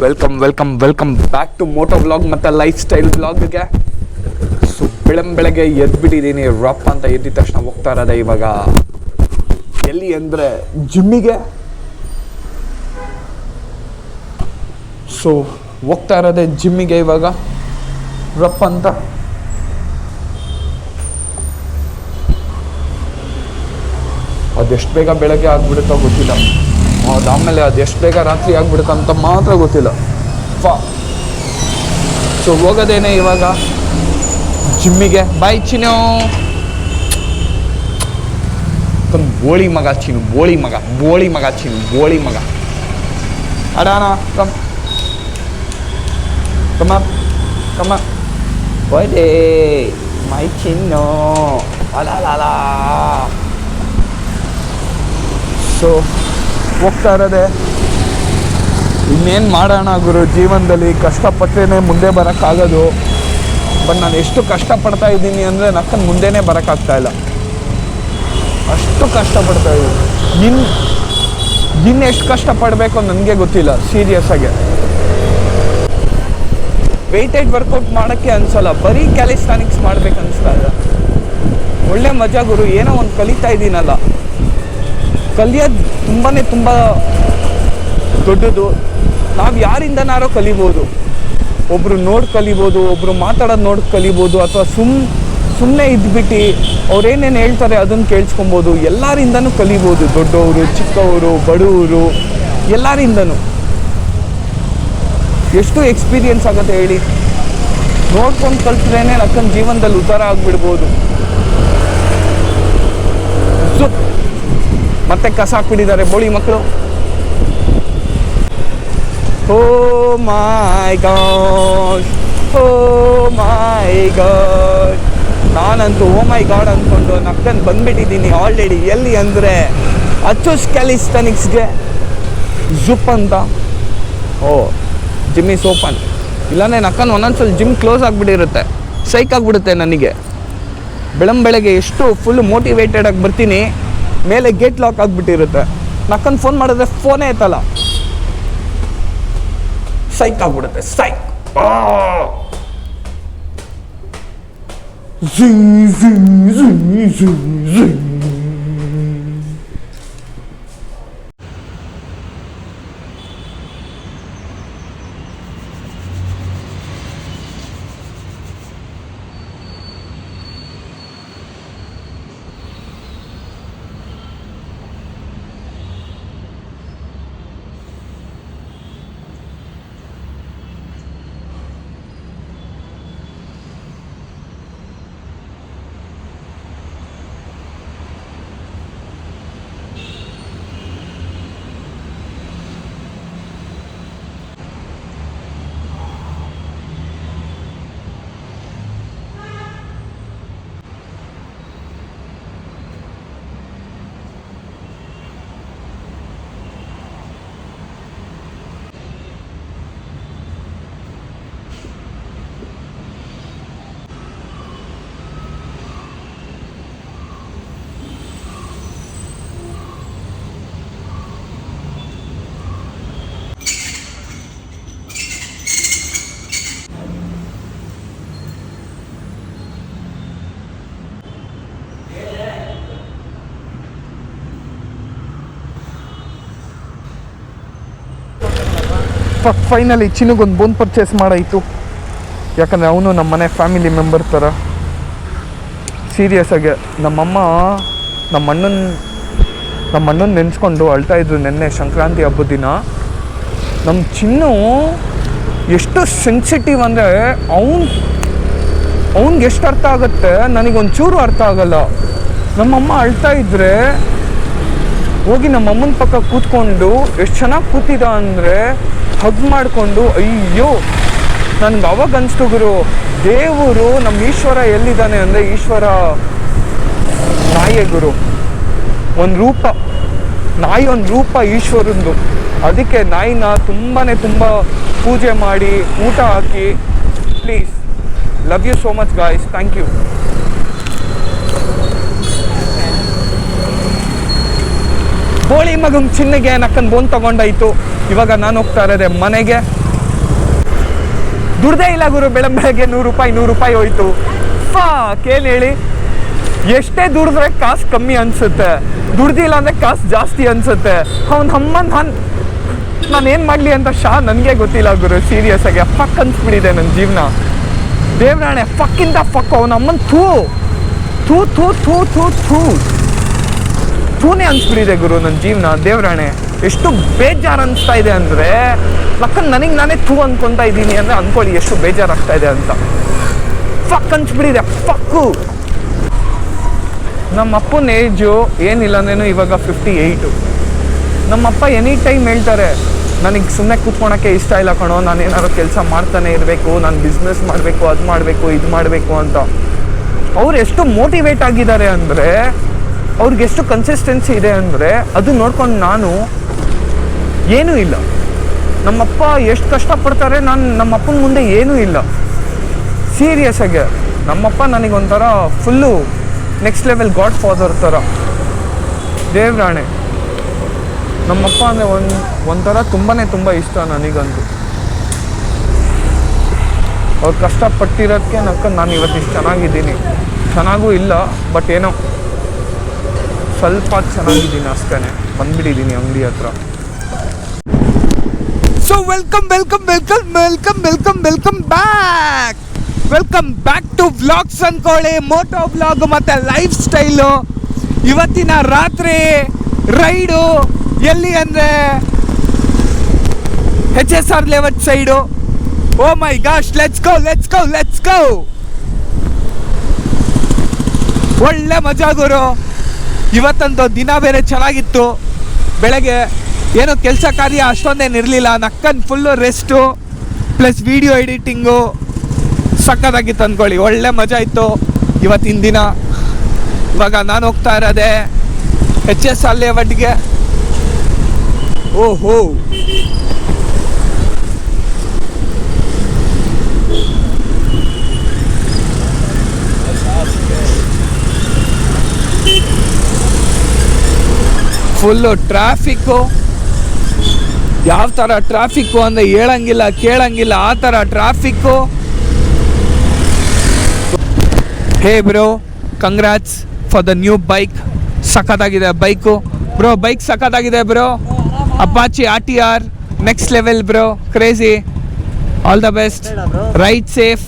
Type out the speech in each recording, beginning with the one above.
Welcome back to moto vlog ಮತ್ತು lifestyle ವ್ಲಾಗ್ಗೆ. So ಬೆಳಗ್ಗೆ ಎದ್ಬಿಟ್ಟಿದ್ದೀನಿ. ರಪ್ ಅಂತ ಎದ್ದಿದ ತಕ್ಷಣ ಹೋಗ್ತಾ ಇರೋದೆ ಇವಾಗ ಎಲ್ಲಿ ಅಂದರೆ ಜಿಮ್ಮಿಗೆ. ಸೊ ಹೋಗ್ತಾ ಇರೋದೆ ಜಿಮ್ಮಿಗೆ ಇವಾಗ ರಪ್ ಅಂತ. ಅದೆಷ್ಟು ಬೇಗ ಬೆಳಗ್ಗೆ ಆಗಿಬಿಡುತ್ತೋ ಗೊತ್ತಿಲ್ಲ, ಅದಾದಮೇಲೆ ಅದೆಷ್ಟು ಬೇಗ ರಾತ್ರಿ ಆಗಿಬಿಡುತ್ತೆ ಅಂತ ಮಾತ್ರ ಗೊತ್ತಿಲ್ಲ. ಸೊ ಹೋಗೋದೇನೆ ಇವಾಗ ಜಿಮ್ಮಿಗೆ. ಬಾಯ್ ಚಿನ್ನು, ಬೋಳಿ ಮಗ ಚಿನ್ನು, ಬೋಳಿ ಮಗ ಚಿನ್ನು. ಅಡಾನ ಕಮ್ಮ ಒಯ್ಡೆ ಮೈ ಚಿನ್ನು ಅಲಾಲ. ಸೊ ಹೋಗ್ತಾ ಇರೋದೆ. ಇನ್ನೇನು ಮಾಡೋಣ ಗುರು, ಜೀವನದಲ್ಲಿ ಕಷ್ಟಪಟ್ಟರೆ ಮುಂದೆ ಬರೋಕ್ಕಾಗೋದು. ಬಟ್ ನಾನು ಎಷ್ಟು ಕಷ್ಟಪಡ್ತಾ ಇದ್ದೀನಿ ಅಂದರೆ ನಕ್ಕನ್ನು ಮುಂದೆನೇ ಬರೋಕ್ಕಾಗ್ತಾಯಿಲ್ಲ, ಅಷ್ಟು ಕಷ್ಟಪಡ್ತಾ ಇದ್ದೀನಿ. ಇನ್ನೆಷ್ಟು ಕಷ್ಟಪಡಬೇಕು ನನಗೆ ಗೊತ್ತಿಲ್ಲ. ಸೀರಿಯಸ್ ಆಗಿ ವೆಯ್ಟೆಡ್ ವರ್ಕೌಟ್ ಮಾಡೋಕ್ಕೆ ಅನಿಸಲ್ಲ, ಬರೀ ಕ್ಯಾಲಿಸ್ಟಾನಿಕ್ಸ್ ಮಾಡ್ಬೇಕು ಅನಿಸ್ತಾ ಇಲ್ಲ. ಒಳ್ಳೆ ಮಜಾ ಗುರು, ಏನೋ ಒಂದು ಕಲಿತಾ ಇದ್ದೀನಲ್ಲ. ಕಲಿಯೋದು ತುಂಬ ದೊಡ್ಡದು. ನಾವು ಯಾರಿಂದನಾರೋ ಕಲಿಬೋದು. ಒಬ್ಬರು ನೋಡಿ ಕಲಿಬೋದು, ಒಬ್ಬರು ಮಾತಾಡೋದು ನೋಡಿ ಕಲಿಬೋದು, ಅಥವಾ ಸುಮ್ಮನೆ ಇದ್ಬಿಟ್ಟು ಅವ್ರೇನೇನು ಹೇಳ್ತಾರೆ ಅದನ್ನು ಕೇಳಿಸ್ಕೊಬೋದು. ಎಲ್ಲರಿಂದನೂ ಕಲಿಬೋದು, ದೊಡ್ಡವರು ಚಿಕ್ಕವರು ಬಡವರು ಎಲ್ಲರಿಂದನೂ. ಎಷ್ಟು ಎಕ್ಸ್ಪೀರಿಯನ್ಸ್ ಆಗುತ್ತೆ ಹೇಳಿ. ನೋಡ್ಕೊಂಡು ಕಲ್ತ್ರೇ ನಕ್ಕನ ಜೀವನದಲ್ಲಿ ಉದ್ಧಾರ ಆಗಿಬಿಡ್ಬೋದು. ಮತ್ತೆ ಕಸ ಹಾಕ್ಬಿಟ್ಟಿದ್ದಾರೆ ಬೋಳಿ ಮಕ್ಕಳು. ಓ ಮೈ ಗಾಡ್, ನಾನಂತೂ ಓ ಮೈ ಗಾಡ್ ಅಂದ್ಕೊಂಡು ನಕ್ಕನ್ ಬಂದ್ಬಿಟ್ಟಿದ್ದೀನಿ ಆಲ್ರೆಡಿ. ಎಲ್ಲಿ ಅಂದರೆ ಅಚ್ಚೋಸ್ ಕ್ಯಾಲಿಸ್ಟಾನಿಕ್ಸ್ಗೆ ಜುಪ್ ಅಂತ. ಜಿಮ್ಮಿ ಓಪನ್. ಇಲ್ಲಾಂದರೆ ನಕ್ಕನ್ ಒಂದೊಂದ್ಸಲ ಜಿಮ್ ಕ್ಲೋಸ್ ಆಗಿಬಿಟ್ಟಿರುತ್ತೆ, ಸೈಕ್ ಆಗಿಬಿಡುತ್ತೆ ನನಗೆ. ಬೆಳಗ್ಗೆ ಎಷ್ಟು ಫುಲ್ ಮೋಟಿವೇಟೆಡ್ ಆಗಿ ಬರ್ತೀನಿ, ಮೇಲೆ ಗೇಟ್ ಲಾಕ್ ಆಗಿಬಿಟ್ಟಿರುತ್ತೆ. ನಕ್ಕನ್ ಫೋನ್ ಮಾಡಿದ್ರೆ ಫೋನೇ ಎತ್ತಲ್ಲ, ಸೈಕ್ ಆಗ್ಬಿಡುತ್ತೆ. ಸೈಕ್ ಫೈನಲಿ ಚಿನ್ನಗೊಂದು ಬೋನ್ ಪರ್ಚೇಸ್ ಮಾಡಾಯಿತು. ಯಾಕಂದರೆ ಅವನು ನಮ್ಮ ಮನೆ ಫ್ಯಾಮಿಲಿ ಮೆಂಬರ್ ಥರ. ಸೀರಿಯಸ್ ಆಗಿ ನಮ್ಮ ಅಣ್ಣನ ನೆನೆಸ್ಕೊಂಡು ಅಳ್ತಾ ಇದ್ರು ನೆನ್ನೆ ಸಂಕ್ರಾಂತಿ ಹಬ್ಬದ ದಿನ. ನಮ್ಮ ಚಿನ್ನು ಎಷ್ಟು ಸೆನ್ಸಿಟಿವ್ ಅಂದರೆ ಅವ್ನಿಗೆ ಎಷ್ಟು ಅರ್ಥ ಆಗುತ್ತೆ, ನನಗೊಂಚೂರು ಅರ್ಥ ಆಗಲ್ಲ. ನಮ್ಮಮ್ಮ ಅಳ್ತಾ ಇದ್ದರೆ ಹೋಗಿ ನಮ್ಮಮ್ಮನ ಪಕ್ಕ ಕೂತ್ಕೊಂಡು ಎಷ್ಟು ಚೆನ್ನಾಗಿ ಕೂತಿದ್ದ ಅಂದರೆ ಹಗ್ ಮಾಡಿಕೊಂಡು, ಅಯ್ಯೋ ನನಗೆ ಅವಾಗ ಅನಿಸ್ತು ಗುರು, ದೇವರು ನಮ್ಮ ಈಶ್ವರ ಎಲ್ಲಿದ್ದಾನೆ ಅಂದರೆ ಈಶ್ವರ ನಾಯಿಯೇ ಗುರು, ಒಂದು ರೂಪ, ನಾಯಿ ಒಂದು ರೂಪ ಈಶ್ವರಂದು. ಅದಕ್ಕೆ ನಾಯಿನ ತುಂಬ ಪೂಜೆ ಮಾಡಿ ಊಟ ಹಾಕಿ. Please, love you so much guys, thank you. ಬೋಳಿ ಮಗಂಗೆ ಚಿನ್ನಗೆ ನಕ್ಕನ್ ಬೋನ್ ತಗೊಂಡಾಯ್ತು. ಇವಾಗ ನಾನು ಹೋಗ್ತಾ ಇರೋದೆ ಮನೆಗೆ. ದುಡ್ದೇ ಇಲ್ಲ ಗುರು, ಬೆಳಗ್ಗೆ 100 ರೂಪಾಯಿ ಹೋಯ್ತು. ಏನು ಹೇಳಿ, ಎಷ್ಟೇ ದುಡಿದ್ರೆ ಕಾಸು ಕಮ್ಮಿ ಅನ್ಸುತ್ತೆ, ದುಡ್ದಿಲ್ಲ ಅಂದರೆ ಕಾಸು ಜಾಸ್ತಿ ಅನ್ಸುತ್ತೆ. ನಾನು ಏನು ಮಾಡಲಿ ಅಂತ ನನಗೆ ಗೊತ್ತಿಲ್ಲ ಗುರು. ಸೀರಿಯಸ್ ಆಗಿ ಫಕ್ ಅನ್ಸ್ಬಿಟ್ಟಿದೆ ನನ್ನ ಜೀವನ. ದೇವ್ರಾಣೆ ಫಕ್ಕಿಂತ ಫಕ್. ಅವನ ಅಮ್ಮನ ಥೂನೇ ಅನ್ಸ್ಬಿಟ್ಟಿದೆ ಗುರು ನನ್ನ ಜೀವನ. ದೇವ್ರಾಣೆ ಎಷ್ಟು ಬೇಜಾರು ಅನಿಸ್ತಾ ಇದೆ ಅಂದರೆ, ನನಗೆ ನಾನೇ ಅನ್ಕೊತಾ ಇದ್ದೀನಿ ಅಂದರೆ ಅಂದ್ಕೊಳ್ಳಿ ಎಷ್ಟು ಬೇಜಾರಾಗ್ತಾ ಇದೆ ಅಂತ. ಫಕ್ ಅನ್ಸ್ಬಿಟ್ಟಿದೆ, ಫಕ್ಕು. ನಮ್ಮ ಅಪ್ಪನ ಏಜು ಏನಿಲ್ಲ ಅಂದ್ರೇನು ಇವಾಗ 58. ನಮ್ಮಪ್ಪ ಎನಿ ಟೈಮ್ ಹೇಳ್ತಾರೆ, ನನಗೆ ಸುಮ್ಮನೆ ಕೂತ್ಕೊಳಕ್ಕೆ ಇಷ್ಟ ಇಲ್ಲ ಕಣೋ, ನಾನು ಏನಾದ್ರು ಕೆಲಸ ಮಾಡ್ತಾನೆ ಇರಬೇಕು, ನಾನು ಬಿಸ್ನೆಸ್ ಮಾಡಬೇಕು, ಅದು ಮಾಡಬೇಕು, ಇದು ಮಾಡಬೇಕು ಅಂತ. ಅವ್ರು ಎಷ್ಟು ಮೋಟಿವೇಟ್ ಆಗಿದ್ದಾರೆ ಅಂದರೆ, ಅವ್ರಿಗೆ ಎಷ್ಟು ಕನ್ಸಿಸ್ಟೆನ್ಸಿ ಇದೆ ಅಂದರೆ, ಅದು ನೋಡ್ಕೊಂಡು ನಾನು ಏನೂ ಇಲ್ಲ. ನಮ್ಮಪ್ಪ ಎಷ್ಟು ಕಷ್ಟಪಡ್ತಾರೆ, ನಮ್ಮಪ್ಪನ ಮುಂದೆ ಏನೂ ಇಲ್ಲ. ಸೀರಿಯಸ್ ಆಗಿ ನಮ್ಮಪ್ಪ ನನಗೊಂಥರ full next level godfather ಥರ. ದೇವ್ರಾಣೆ ನಮ್ಮಪ್ಪ ಅಂದರೆ ಒಂಥರ ತುಂಬ ಇಷ್ಟ ನನಗಂತೂ. ಅವ್ರು ಕಷ್ಟಪಟ್ಟಿರೋದಕ್ಕೆ ನಾನು ಇವತ್ತಿಷ್ಟು ಚೆನ್ನಾಗಿದ್ದೀನಿ. ಚೆನ್ನಾಗೂ ಇಲ್ಲ, ಬಟ್ ಏನೋ ಸ್ವಲ್ಪ ಚೆನ್ನಾಗಿದ್ದೀನಿ ಅಷ್ಟೇ. ಬಂದ್ಬಿಟ್ಟಿದ್ದೀನಿ ಅಂಗಡಿ ಹತ್ರ. So welcome back to vlogs ಅನ್ಕೊಳ್ಳಿ. ಮೋಟೋ ವ್ಲಾಗ್ ಮತ್ತು ಲೈಫ್ ಸ್ಟೈಲು. ಇವತ್ತಿನ ರಾತ್ರಿ ರೈಡು ಎಲ್ಲಿ ಅಂದರೆ HSR layout side. Oh my gosh, let's go. ಒಳ್ಳೆ ಮಜಾ ಗುರು. ಇವತ್ತಂತೂ ದಿನ ಬೇರೆ ಚೆನ್ನಾಗಿತ್ತು. ಬೆಳಗ್ಗೆ ಏನೋ ಕೆಲಸ ಕಾರ್ಯ ಅಷ್ಟೊಂದೇನು ಇರಲಿಲ್ಲ. Full rest plus video editing ಸಕ್ಕತ್ತಾಗಿತ್ತು ಅಂದ್ಕೊಳ್ಳಿ. ಒಳ್ಳೆ ಮಜಾ ಇತ್ತು ಇವತ್ತಿನ ದಿನ. ಇವಾಗ ನಾನು ಹೋಗ್ತಾ ಇರೋದೆ HSR ಲೆವೆಟ್ಗೆ. ಓಹೋ, ಫುಲ್ಲು ಟ್ರಾಫಿಕ್ಕು. ಯಾವ ಥರ ಟ್ರಾಫಿಕ್ಕು ಅಂದರೆ ಹೇಳಂಗಿಲ್ಲ ಕೇಳಂಗಿಲ್ಲ, ಆ ಥರ traffic. Hey bro, congrats for the new bike. ಸಖತ್ತಾಗಿದೆ ಬೈಕು ಬ್ರೋ, ಬೈಕ್ ಸಖತ್ತಾಗಿದೆ bro. Apache RTR next level bro, crazy. All the best, ride safe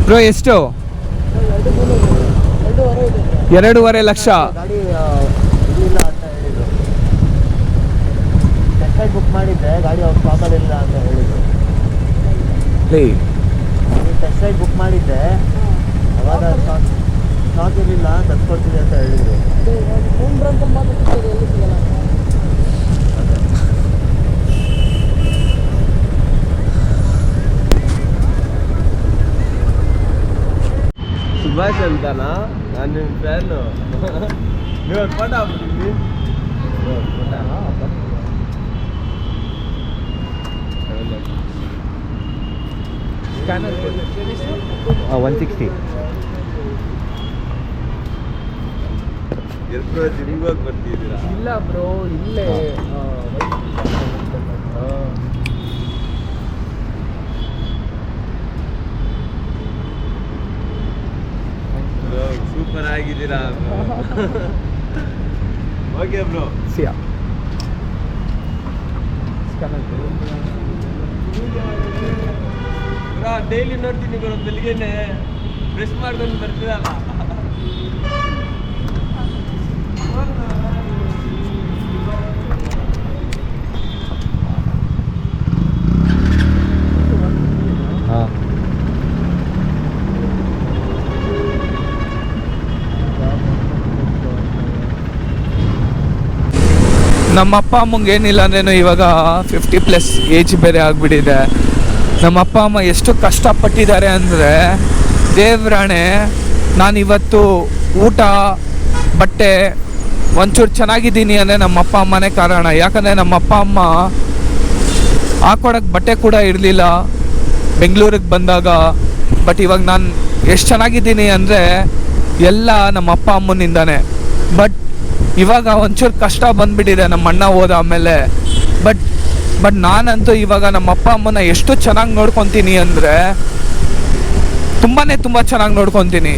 bro. ಎಷ್ಟು? 2.5 ಲಕ್ಷ. ಬುಕ್ ಮಾಡಿದ್ದೆ ಗಾಡಿ ಅವ್ರು ಸ್ಟಾಕಲ್ಲಿ ಇಲ್ಲ ಅಂತ ಹೇಳಿದ್ರು. ಟೆಸ್ಟ್ ರೈಡ್ ಬುಕ್ ಮಾಡಿದ್ದೆ, ಅವಾಗ ಸ್ಟಾಕ್ ಇರಲಿಲ್ಲ, ತರ್ಸ್ಕೊಡ್ತೀವಿ ಅಂತ ಹೇಳಿದ್ರು. ಸುಭಾಷ್ ಅಂತಾನಾ? ನಾನು ನಿಮ್ಮ ಫ್ಯಾನು. ನೀವು ಒಂದು ಫೋಟೋ ಹಾಕ್ಬಿಟ್ಟಿದ್ವಿ. 160. ಜಿಮ್ಗೆ ಬರ್ತಿದ್ದೀರಾ? ಇಲ್ಲ ಬ್ರೋ, ಇಲ್ಲೇ ಸೂಪರ್ ಆಗಿದ್ದೀರಾ. ಓಕೆ ಬ್ರೋ, ಸಿಯಾ. ಡೈಲಿ ನೋಡ್ತೀನಿ ಬ್ರೋ, ಬೆಳಿಗ್ಗೆನೆ ಬ್ರಷ್ ಮಾಡ್ಕೊಂಡು ಬರ್ತೀರಲ್ಲ. ನಮ್ಮ ಅಪ್ಪ ಅಮ್ಮಂಗೆ ಏನಿಲ್ಲ ಅಂದ್ರೇನು ಇವಾಗ 50+ ಏಜ್ ಬೇರೆ ಆಗಿಬಿಟ್ಟಿದೆ. ನಮ್ಮ ಅಪ್ಪ ಅಮ್ಮ ಎಷ್ಟು ಕಷ್ಟಪಟ್ಟಿದ್ದಾರೆ ಅಂದರೆ, ದೇವ್ರಾಣೆ ನಾನಿವತ್ತು ಊಟ ಬಟ್ಟೆ ಒಂಚೂರು ಚೆನ್ನಾಗಿದ್ದೀನಿ ಅಂದರೆ ನಮ್ಮ ಅಪ್ಪ ಅಮ್ಮನೇ ಕಾರಣ. ಯಾಕಂದರೆ ನಮ್ಮ ಅಪ್ಪ ಅಮ್ಮ ಹಾಕೊಡೋಕ್ಕೆ ಬಟ್ಟೆ ಕೂಡ ಇರಲಿಲ್ಲ ಬೆಂಗಳೂರಿಗೆ ಬಂದಾಗ. ಬಟ್ ಇವಾಗ ನಾನು ಎಷ್ಟು ಚೆನ್ನಾಗಿದ್ದೀನಿ ಅಂದರೆ ಎಲ್ಲ ನಮ್ಮ ಅಪ್ಪ ಅಮ್ಮನಿಂದಾನೆ. ಬಟ್ ಇವಾಗ ಒಂಚೂರು ಕಷ್ಟ ಬಂದುಬಿಟ್ಟಿದೆ ನಮ್ಮ ಅಣ್ಣ ಹೋದ ಆಮೇಲೆ. ಬಟ್ ಬಟ್ ನಾನಂತೂ ಇವಾಗ ನಮ್ಮ ಅಪ್ಪ ಅಮ್ಮನ ಎಷ್ಟು ಚೆನ್ನಾಗಿ ನೋಡ್ಕೊತೀನಿ ಅಂದರೆ ತುಂಬ ಚೆನ್ನಾಗಿ ನೋಡ್ಕೊತೀನಿ.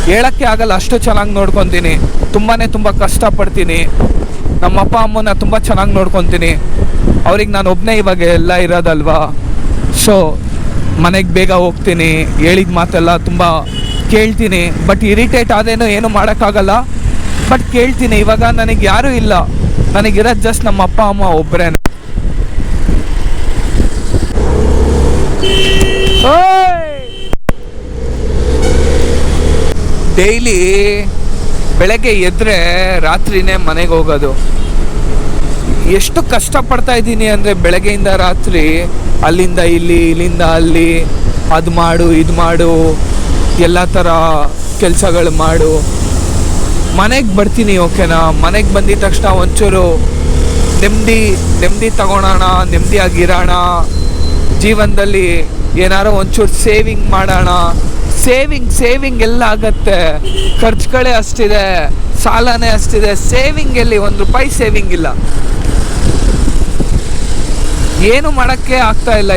ಹೇಳೋಕ್ಕೆ ಆಗಲ್ಲ, ಅಷ್ಟು ಚೆನ್ನಾಗಿ ನೋಡ್ಕೊತೀನಿ. ತುಂಬ ಕಷ್ಟಪಡ್ತೀನಿ. ನಮ್ಮ ಅಪ್ಪ ಅಮ್ಮನ ತುಂಬ ಚೆನ್ನಾಗಿ ನೋಡ್ಕೊತೀನಿ. ಅವ್ರಿಗೆ ನಾನು ಒಬ್ಬನೇ ಇವಾಗ ಎಲ್ಲ ಇರೋದಲ್ವಾ. ಸೊ ಮನೆಗೆ ಬೇಗ ಹೋಗ್ತೀನಿ, ಹೇಳಿದ ಮಾತೆಲ್ಲ ತುಂಬ ಕೇಳ್ತೀನಿ. ಬಟ್ ಇರಿಟೇಟ್ ಆದೇನೋ ಏನು ಮಾಡೋಕ್ಕಾಗಲ್ಲ, ಬಟ್ ಕೇಳ್ತೀನಿ. ಇವಾಗ ನನಗೆ ಯಾರೂ ಇಲ್ಲ, ನನಗಿರೋದು ಜಸ್ಟ್ ನಮ್ಮ ಅಪ್ಪ ಅಮ್ಮ ಒಬ್ಬರೇ. ಡೈಲಿ ಬೆಳಗ್ಗೆ ಎದ್ದರೆ ರಾತ್ರಿನೇ ಮನೆಗೆ ಹೋಗೋದು. ಎಷ್ಟು ಕಷ್ಟಪಡ್ತಾ ಇದ್ದೀನಿ ಅಂದರೆ ಬೆಳಗ್ಗೆಯಿಂದ ರಾತ್ರಿ ಅಲ್ಲಿಂದ ಇಲ್ಲಿ, ಇಲ್ಲಿಂದ ಅಲ್ಲಿ, ಅದು ಮಾಡು ಇದು ಮಾಡು, ಎಲ್ಲ ಥರ ಕೆಲಸಗಳು ಮಾಡು. ಮನೆಗೆ ಬರ್ತೀನಿ, ಓಕೆನಾ. ಮನೆಗೆ ಬಂದಿದ ತಕ್ಷಣ ಒಂಚೂರು ನೆಮ್ಮದಿ ತಗೊಳೋಣ, ನೆಮ್ಮದಿಯಾಗಿರೋಣ. ಜೀವನದಲ್ಲಿ ಏನಾರು ಒಂಚೂರು ಸೇವಿಂಗ್ ಮಾಡೋಣ. ಸೇವಿಂಗ್ ಎಲ್ಲ ಆಗತ್ತೆ, ಖರ್ಚುಗಳೇ ಅಷ್ಟಿದೆ, ಸಾಲನೇ ಅಷ್ಟಿದೆ. ಸೇವಿಂಗ್ ಎಲ್ಲಿ? ₹1 ಸೇವಿಂಗ್ ಇಲ್ಲ. ಏನು ಮಾಡೋಕ್ಕೆ ಆಗ್ತಾ ಇಲ್ಲ.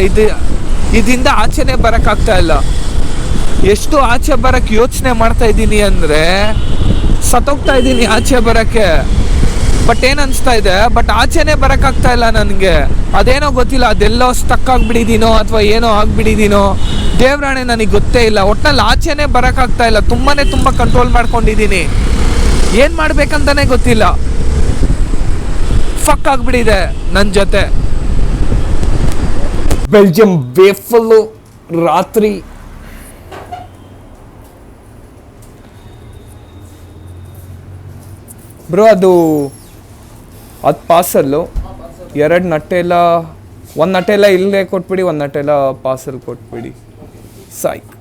ಇದರಿಂದ ಆಚೆನೇ ಬರೋಕ್ಕಾಗ್ತಾ ಇಲ್ಲ. ಎಷ್ಟು ಆಚೆ ಬರೋಕ್ಕೆ ಯೋಚನೆ ಮಾಡ್ತಾ ಇದ್ದೀನಿ ಅಂದರೆ ಸತ್ತೋಗ್ತಾ ಇದ್ದೀನಿ ಆಚೆ ಬರೋಕ್ಕೆ. ಬಟ್ ಏನು ಅನಿಸ್ತಾ ಇದೆ, ಬಟ್ ಆಚೆನೇ ಬರೋಕ್ಕಾಗ್ತಾ ಇಲ್ಲ ನನಗೆ. ಅದೇನೋ ಗೊತ್ತಿಲ್ಲ, ಅದೆಲ್ಲೋ ಸ್ಟಕ್ ಆಗಿಬಿಟ್ಟಿದ್ದೀನೋ ಅಥವಾ ಏನೋ ಆಗಿಬಿಟ್ಟಿದ್ದೀನೋ ದೇವ್ರಾಣೆ, ನನಗೆ ಗೊತ್ತೇ ಇಲ್ಲ. ಒಟ್ಟಿನಲ್ಲಿ ಆಚೆನೇ ಬರೋಕ್ಕಾಗ್ತಾ ಇಲ್ಲ. ತುಂಬ ಕಂಟ್ರೋಲ್ ಮಾಡ್ಕೊಂಡಿದ್ದೀನಿ. ಏನು ಮಾಡ್ಬೇಕಂತಲೇ ಗೊತ್ತಿಲ್ಲ. ಫಕ್ ಆಗಿಬಿಟ್ಟಿದೆ ನನ್ನ ಜೊತೆ. ಬೆಲ್ಜಿಯಂ ವೇಫಲ್ಲು ರಾತ್ರಿ ಬ್ರೋ, ಅದು ಪಾರ್ಸಲ್ಲು 2 ನಟೆಲ್ಲ, 1 ನಟೆಲ್ಲ ಇಲ್ಲೇ ಕೊಟ್ಬಿಡಿ, 1 ನಟೆಲ್ಲ ಪಾರ್ಸಲ್ ಕೊಟ್ಬಿಡಿ. ಸಾಯ್ಕ್.